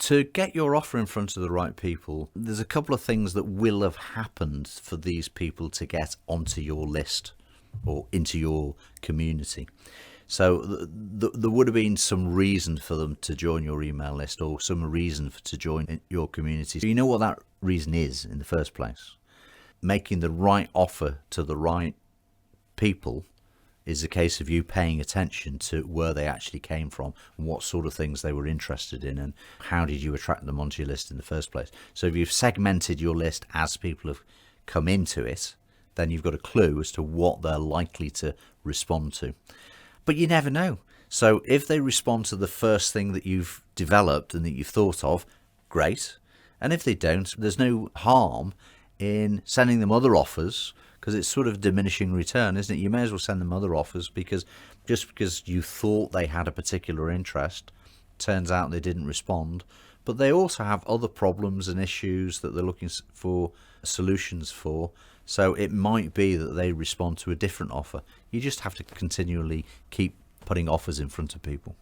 To get your offer in front of the right people, there's a couple of things that will have happened for these people to get onto your list or into your community. So there would have been some reason for them to join your email list or some reason to join your community. So you know what that reason is in the first place. Making the right offer to the right people is a case of you paying attention to where they actually came from and what sort of things they were interested in and how did you attract them onto your list in the first place. So if you've segmented your list as people have come into it, then you've got a clue as to what they're likely to respond to. But you never know. So if they respond to the first thing that you've developed and that you've thought of, great. And if they don't, there's no harm in sending them other offers, because it's sort of diminishing return, isn't it? You may as well send them other offers, because just because you thought they had a particular interest, turns out they didn't respond. But they also have other problems and issues that they're looking for solutions for. So it might be that they respond to a different offer. You just have to continually keep putting offers in front of people.